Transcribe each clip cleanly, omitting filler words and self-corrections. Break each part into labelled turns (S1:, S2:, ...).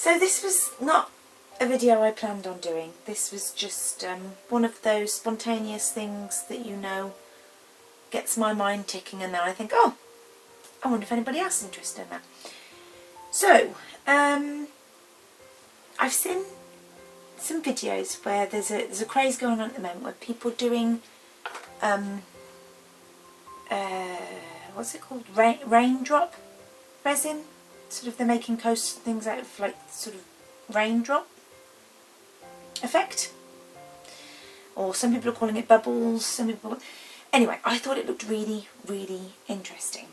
S1: So this was not a video I planned on doing. This was just one of those spontaneous things that, you know, gets my mind ticking, and then I think, oh, I wonder if anybody else is interested in that. So, I've seen some videos where there's a craze going on at the moment where people doing what's it called? Raindrop resin. Sort of they're making coaster things out of like sort of raindrop effect. Or some people are calling it bubbles, some people... Anyway, I thought it looked really, really interesting.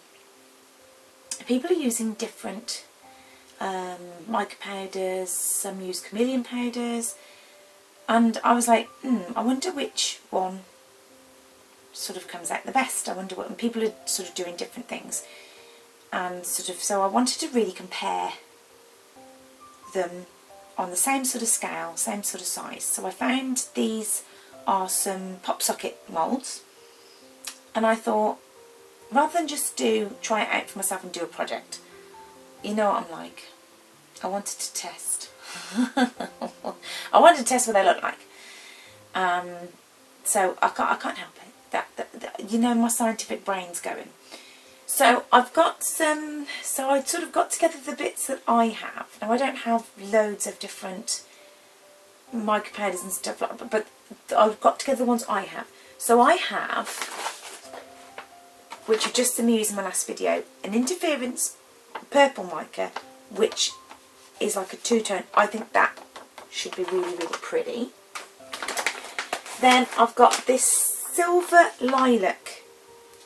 S1: People are using different mica powders, some use Chameleon powders, and I was like, I wonder which one sort of comes out the best. I wonder what... And people are sort of doing different things. And sort of, so I wanted to really compare them on the same sort of scale, same sort of size. So I found these are some pop socket moulds, and I thought, rather than just try it out for myself and do a project, you know what I'm like, I wanted to test. I wanted to test what they look like. So I can't help it. That you know, my scientific brain's going. So I've got some, so I sort of got together the bits that I have. Now I don't have loads of different mica powders and stuff like that, but I've got together the ones I have. So I have, which are just some used in my last video, an interference purple mica, which is like a two-tone. I think that should be really, really pretty. Then I've got this silver lilac,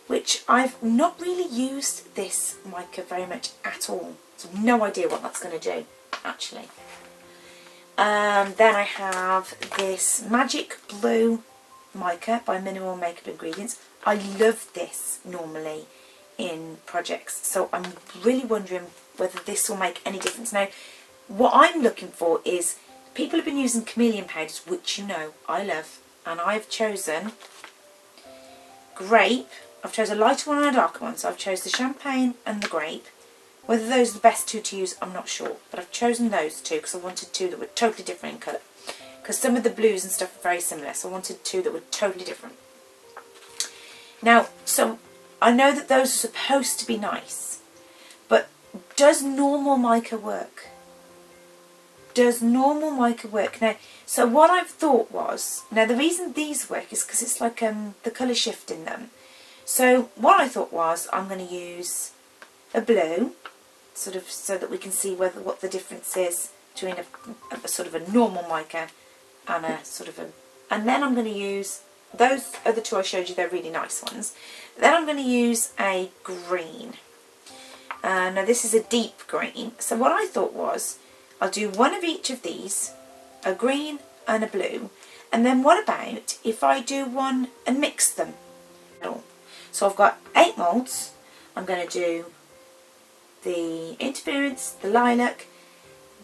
S1: which I've not really used this mica very much at all. So I've no idea what that's going to do, actually. Then I have this magic blue mica by Minimal Makeup Ingredients. I love this normally in projects, so I'm really wondering whether this will make any difference. Now, what I'm looking for is, people have been using Chameleon powders, which you know I love, and I've chosen Grape. I've chosen a lighter one and a darker one, so I've chosen the Champagne and the Grape. Whether those are the best two to use, I'm not sure, but I've chosen those two because I wanted two that were totally different in colour. Because some of the blues and stuff are very similar, so I wanted two that were totally different. Now, so I know that those are supposed to be nice, but does normal mica work? Does normal mica work? Now, so what I've thought was, now the reason these work is because it's like the colour shift in them. So what I thought was, I'm going to use a blue, sort of, so that we can see what the difference is between a sort of a normal mica and a sort of a, and then I'm going to use, those are the two I showed you, they're really nice ones. Then I'm going to use a green. Now this is a deep green. So what I thought was, I'll do one of each of these, a green and a blue, and then what about if I do one and mix them? So I've got 8 moulds. I'm going to do the interference, the lilac,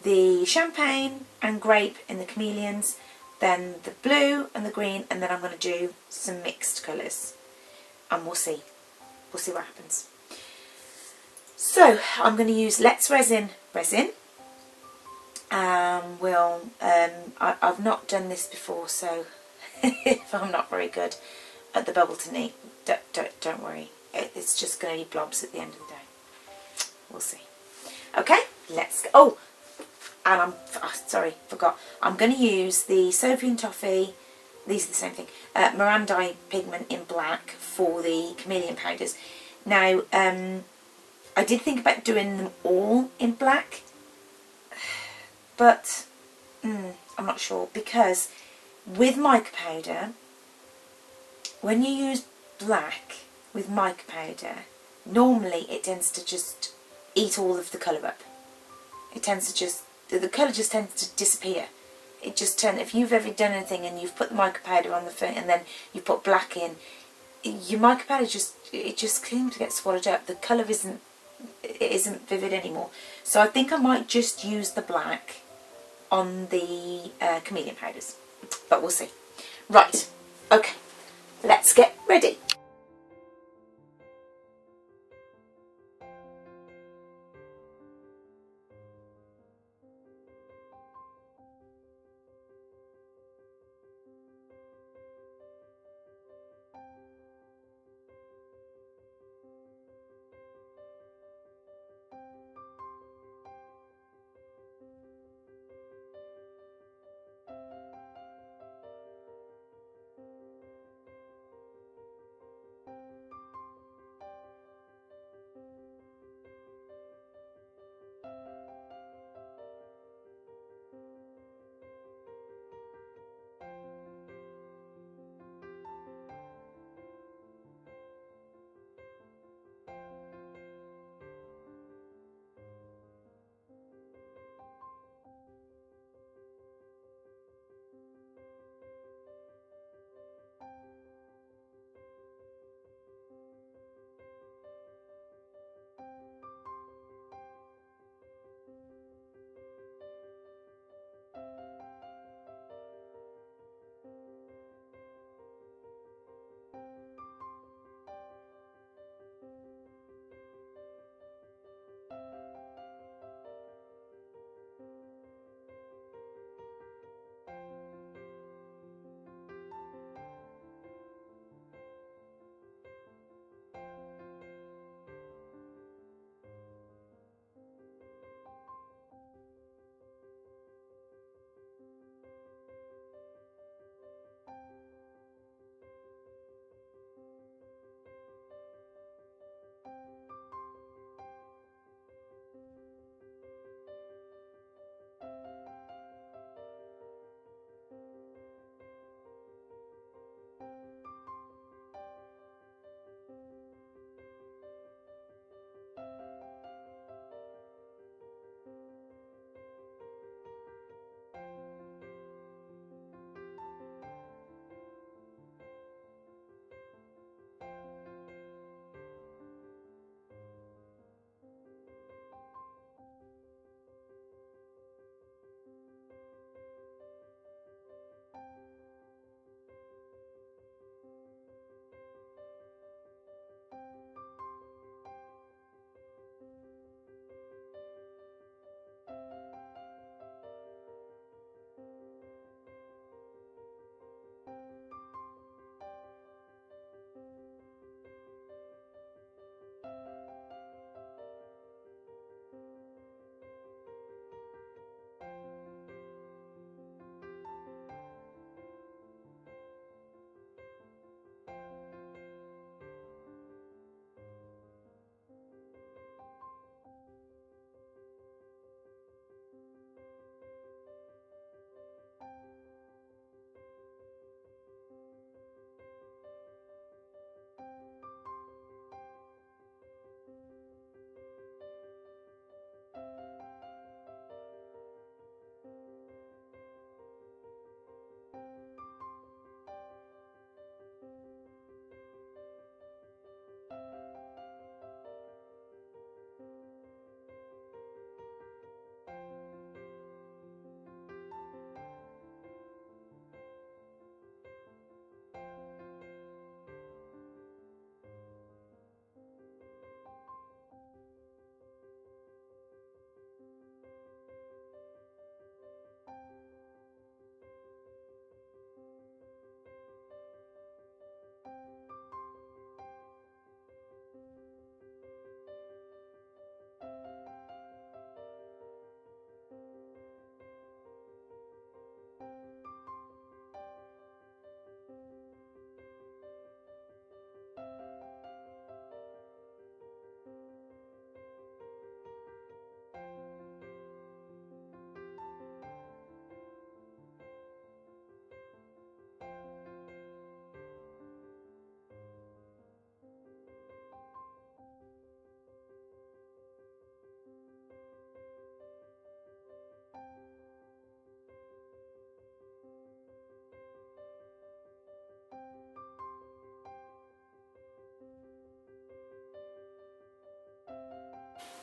S1: the champagne and grape in the chameleons, then the blue and the green, and then I'm going to do some mixed colours, and we'll see what happens. So I'm going to use Let's Resin. I've not done this before, so if I'm not very good at the bubble technique, don't worry, it's just going to be blobs at the end of the day. We'll see. Okay, let's go. Oh, and sorry, forgot. I'm going to use the Sophie and Toffee, these are the same thing, Mirandai pigment in black for the Chameleon powders. Now, I did think about doing them all in black, but I'm not sure, because with mica powder, when you use black with mica powder, normally it tends to just eat all of the colour up. It tends to just, the colour just tends to disappear. It just turns, if you've ever done anything and you've put the mica powder on the thing and then you put black in, your mica powder just seems to get swallowed up. The colour isn't vivid anymore. So I think I might just use the black on the Chameleon powders, but we'll see. Right, okay, let's get ready.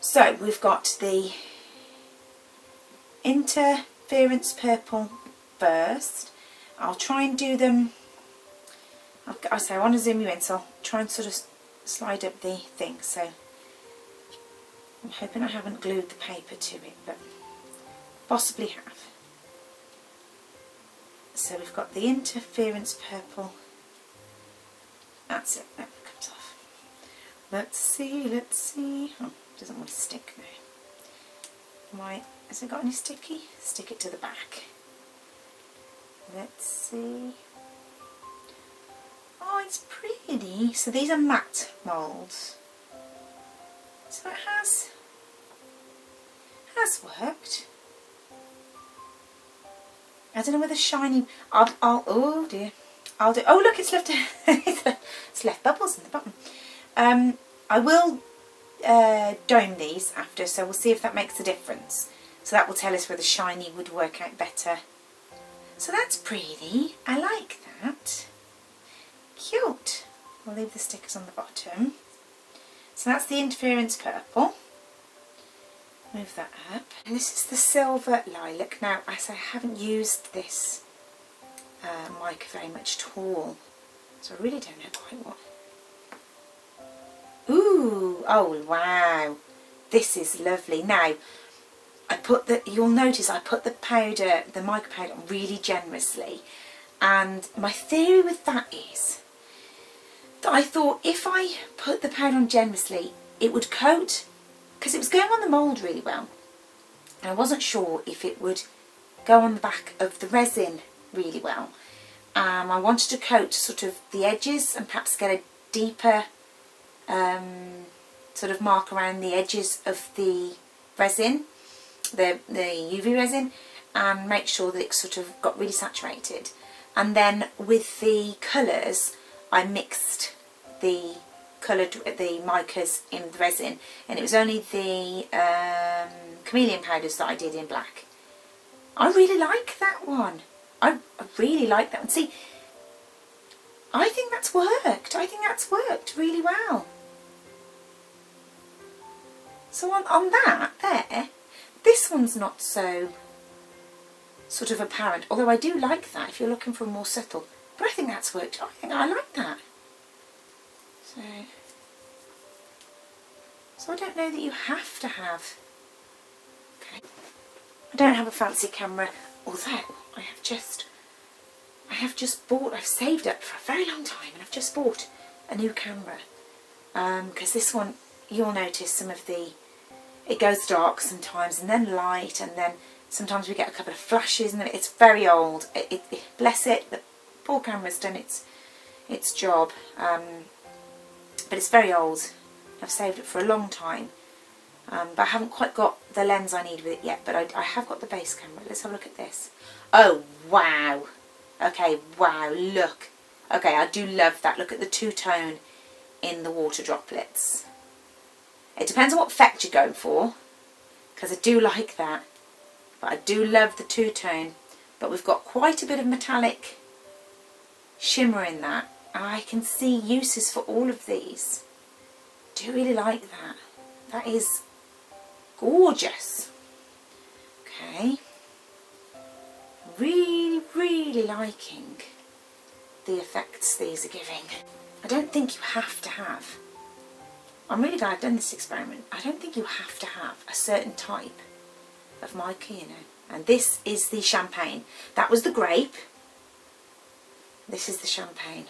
S1: So we've got the interference purple first. I'll try and do them, I say I want to zoom you in, so I'll try and sort of slide up the thing. So I'm hoping I haven't glued the paper to it, but possibly have. So we've got the interference purple. That's it, that comes off. Let's see, let's see. Oh, doesn't want to stick now. Right, has it got any sticky? Stick it to the back. Let's see. Oh, it's pretty. So these are matte moulds. So it has worked. I don't know whether shiny. Oh dear. I'll do. Oh look, it's left. It's left bubbles in the bottom. I will dome these after, so we'll see if that makes a difference. So that will tell us whether shiny would work out better. So that's pretty. I like that. Cute. We'll leave the stickers on the bottom. So that's the interference purple. Move that up. And this is the silver lilac. Now, as I haven't used this mica very much at all, so I really don't know quite what. Ooh! Oh wow! This is lovely. Now, you'll notice I put the powder, the mica powder, on really generously, and my theory with that is that I thought if I put the powder on generously, it would coat, because it was going on the mould really well, and I wasn't sure if it would go on the back of the resin really well. I wanted to coat sort of the edges and perhaps get a deeper sort of mark around the edges of the resin, the UV resin, and make sure that it sort of got really saturated. And then with the colours, I mixed the micas in the resin, and it was only the Chameleon powders that I did in black. I really like that one. I really like that one. See, I think that's worked. I think that's worked really well. So on that there, this one's not so sort of apparent, although I do like that if you're looking for a more subtle. But I think that's worked. I think I like that. So I don't know that you have to have. Okay. I don't have a fancy camera, although I've saved up for a very long time, and I've just bought a new camera. Because this one, you'll notice some of it goes dark sometimes, and then light, and then sometimes we get a couple of flashes, and it's very old. Bless it, the poor camera's done its job, but it's very old. I've saved it for a long time, but I haven't quite got the lens I need with it yet, but I have got the base camera. Let's have a look at this. Oh wow, okay, wow, look, okay, I do love that. Look at the two-tone in the water droplets. It depends on what effect you're going for, because I do like that, but I do love the two-tone. But we've got quite a bit of metallic shimmer in that. I can see uses for all of these. Do really like that. That is gorgeous. Okay. Really, really liking the effects these are giving. I don't think you have to have. I'm really glad I've done this experiment. I don't think you have to have a certain type of mica, you know. And this is the champagne. That was the grape. This is the champagne.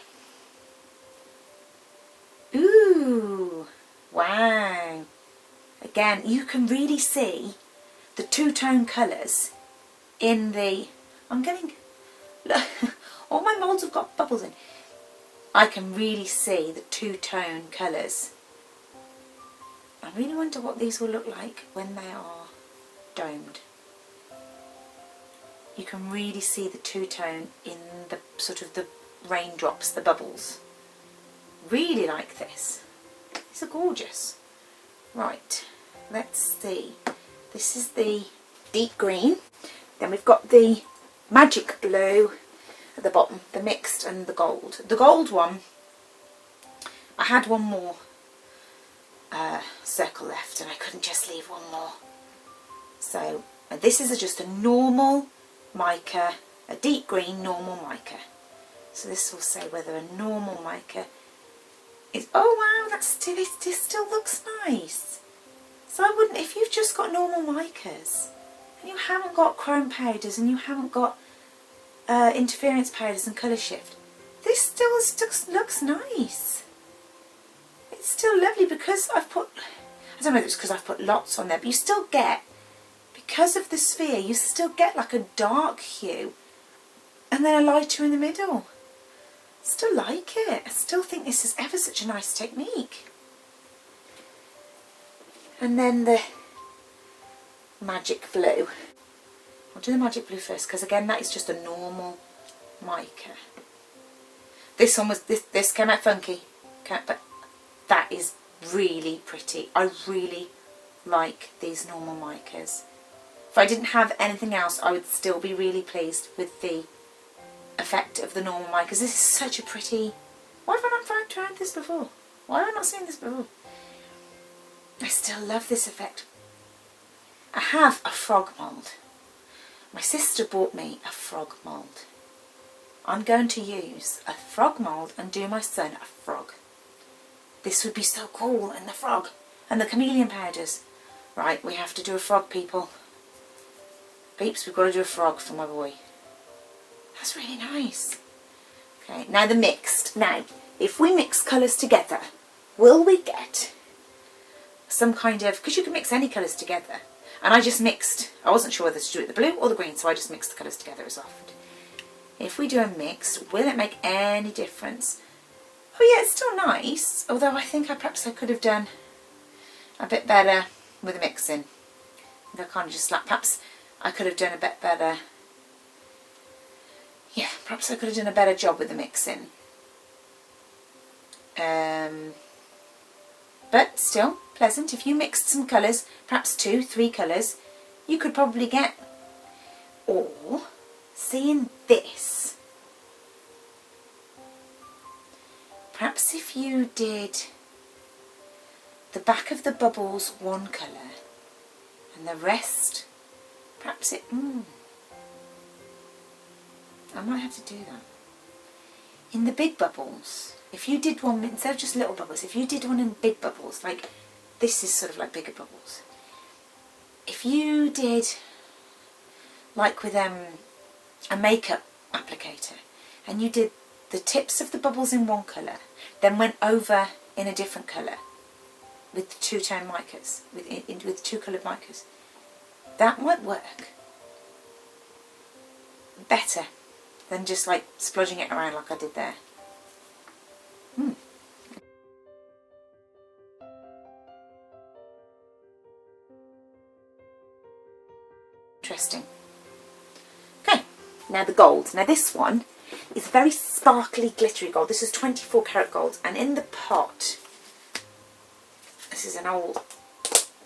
S1: Ooh, wow. Again, you can really see the two-tone colours in the... I'm getting... Look, all my moulds have got bubbles in. I can really see the two-tone colours. I really wonder what these will look like when they are domed. You can really see the two-tone in the sort of the raindrops, the bubbles. Really like this. These are gorgeous. Right, let's see. This is the deep green. Then we've got the magic blue at the bottom, the mixed, and the gold. The gold one, I had one more circle left and I couldn't just leave one more. So this is just a normal mica, a deep green normal mica. So this will say whether a normal mica is, oh wow, that's still, this still looks nice. So I wouldn't, if you've just got normal micas and you haven't got chrome powders and you haven't got interference powders and colour shift, this still looks nice. It's still lovely because I've put, I don't know if it's because I've put lots on there, but you still get, because of the sphere, you still get like a dark hue and then a lighter in the middle. Still like it. I still think this is ever such a nice technique. And then the magic blue. I'll do the magic blue first because again that is just a normal mica. This one was, this came out funky, but that is really pretty. I really like these normal micas. If I didn't have anything else, I would still be really pleased with the effect of the normal micas. This is such a pretty, why have I not tried this before? Why have I not seen this before? I still love this effect. I have a frog mould. My sister bought me a frog mould. I'm going to use a frog mould and do my son a frog. This would be so cool, and the frog and the chameleon powders. Right, we have to do a frog, people. Peeps, we've got to do a frog for my boy. That's really nice. Okay, now the mixed. Now, if we mix colours together, will we get some kind of, because you can mix any colours together. And I just mixed, I wasn't sure whether to do it the blue or the green, so I just mixed the colours together as often. If we do a mixed, will it make any difference? Oh yeah, it's still nice, although I think perhaps I could have done a bit better with the mixing. I kind of just like, perhaps I could have done a bit better. Yeah, perhaps I could have done a better job with the mixing. But still pleasant. If you mixed some colours, perhaps 2-3 colours, you could probably get, or seeing this, perhaps if you did the back of the bubbles one colour and the rest, perhaps it, I might have to do that. In the big bubbles, if you did one, instead of just little bubbles, if you did one in big bubbles, like this is sort of like bigger bubbles. If you did, like with a makeup applicator, and you did the tips of the bubbles in one colour, then went over in a different colour with the two-tone micas, with two-coloured micas, that might work better than just like splodging it around like I did there. Interesting. Okay, now the gold. Now this one is very sparkly, glittery gold. This is 24 karat gold, and in the pot, this is an old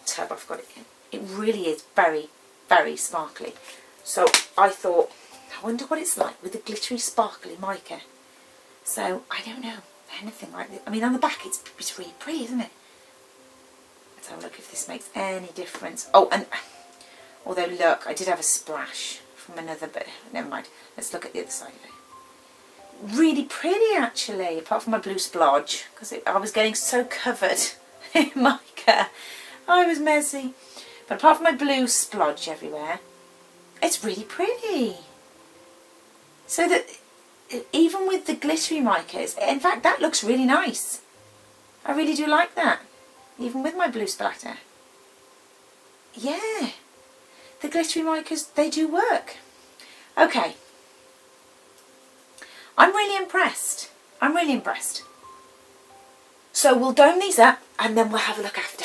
S1: tub I've got it in. It really is very, very sparkly. So I thought, I wonder what it's like with the glittery, sparkly mica. So I don't know anything like this. I mean, on the back it's really pretty, isn't it? Let's have a look if this makes any difference. Oh, and although look, I did have a splash from another, but never mind. Let's look at the other side of it. Really pretty actually, apart from my blue splodge, because I was getting so covered in mica. I was messy. But apart from my blue splodge everywhere, it's really pretty. So that even with the glittery micas, in fact that looks really nice. I really do like that, even with my blue splatter. Yeah, the glittery micas, they do work. Okay, I'm really impressed. I'm really impressed. So we'll dome these up and then we'll have a look after.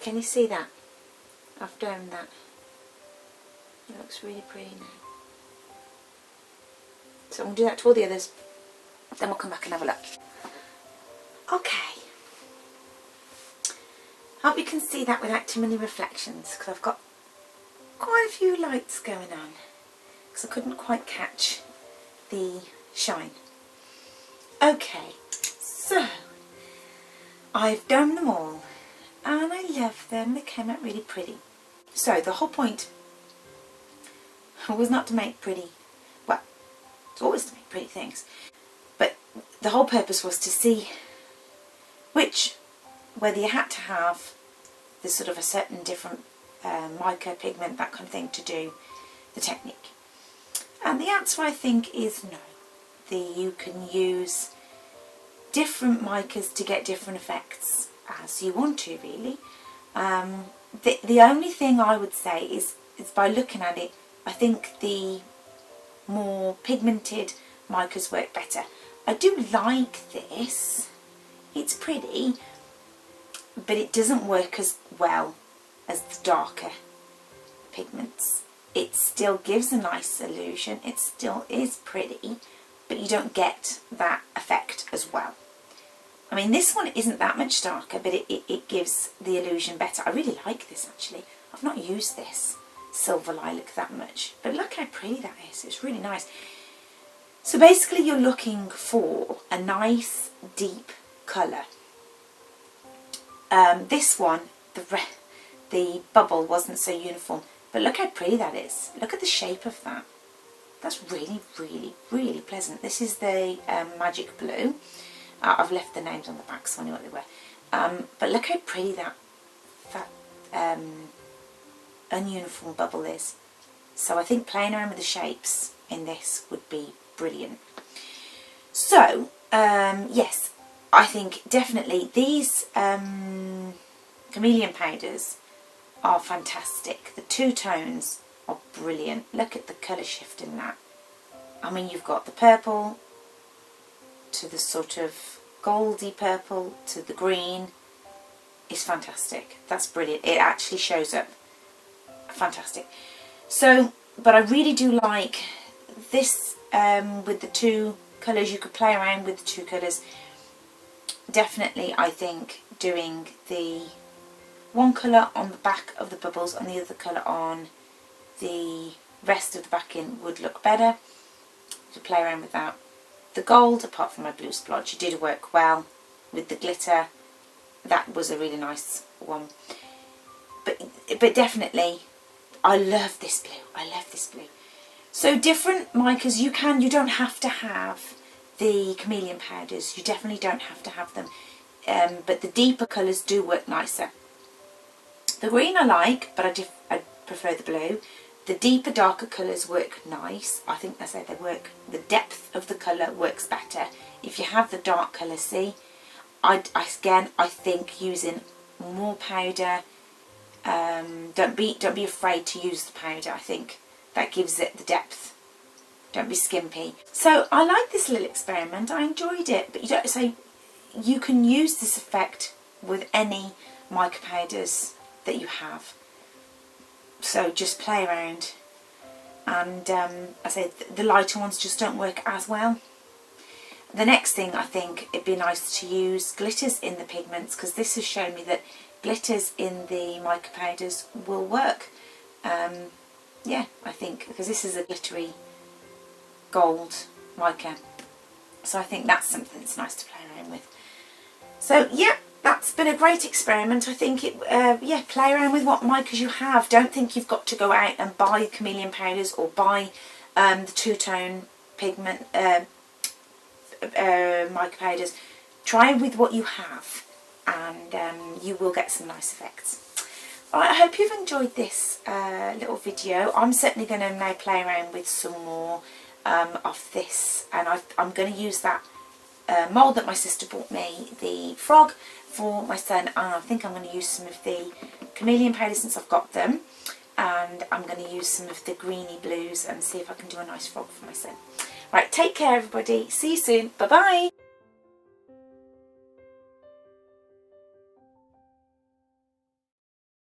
S1: Can you see that? I've done that. It looks really pretty now. So we'll do that to all the others, then we'll come back and have a look. Okay. Hope you can see that without too many reflections, because I've got quite a few lights going on, because I couldn't quite catch the shine. Okay, so I've done them all, and I love them. They came out really pretty. So the whole point was not to make pretty, well, it's always to make pretty things, but the whole purpose was to see whether you had to have this sort of a certain different mica pigment, that kind of thing, to do the technique. And the answer, I think, is no. You can use different micas to get different effects as you want to, really. The only thing I would say is by looking at it, I think the more pigmented micas work better. I do like this. It's pretty, but it doesn't work as well as the darker pigments. It still gives a nice illusion. It still is pretty, but you don't get that effect as well. I mean, this one isn't that much darker, but it gives the illusion better. I really like this, actually. I've not used this silver lilac that much, but look how pretty that is. It's really nice. So basically you're looking for a nice deep colour. This one, the bubble wasn't so uniform, but look how pretty that is. Look at the shape of that. That's really, really, really pleasant. This is the Magic Blue. I've left the names on the back so I know what they were. But look how pretty that ununiform bubble is. So I think playing around with the shapes in this would be brilliant. So, yes, I think definitely these Chameleon powders are fantastic. The two tones are brilliant. Look at the colour shift in that. I mean, you've got the purple to the sort of goldy purple to the green. It's fantastic. That's brilliant. It actually shows up fantastic. So, but I really do like this with the two colours. You could play around with the two colours. Definitely, I think doing the one colour on the back of the bubbles and the other colour on the rest of the backing would look better. To play around with that. The gold, apart from my blue splodge, did work well with the glitter. That was a really nice one. But definitely, I love this blue. I love this blue. So different micas, you don't have to have the Chameleon powders. You definitely don't have to have them. But the deeper colours do work nicer. The green I like, but I prefer the blue. The deeper, darker colours work nice. I think that's how they work. The depth of the colour works better. If you have the dark colour, see, I think using more powder. Don't be afraid to use the powder. I think that gives it the depth. Don't be skimpy. So I like this little experiment. I enjoyed it. But you can use this effect with any mica powders that you have. So just play around, and I say the lighter ones just don't work as well. The next thing, I think it'd be nice to use glitters in the pigments, because this has shown me that glitters in the mica powders will work. Yeah, I think, because this is a glittery gold mica, so I think that's something that's nice to play around with. So yeah, that's been a great experiment. I think yeah, play around with what micas you have. Don't think you've got to go out and buy Chameleon powders or buy the two-tone pigment mica powders. Try with what you have, and you will get some nice effects. Alright, I hope you've enjoyed this little video. I'm certainly going to now play around with some more of this, and I'm going to use that mould that my sister bought me, the frog, for my son, and I think I'm going to use some of the Chameleon powder since I've got them, and I'm going to use some of the greeny blues and see if I can do a nice frog for my son. Right, take care everybody, see you soon, bye bye.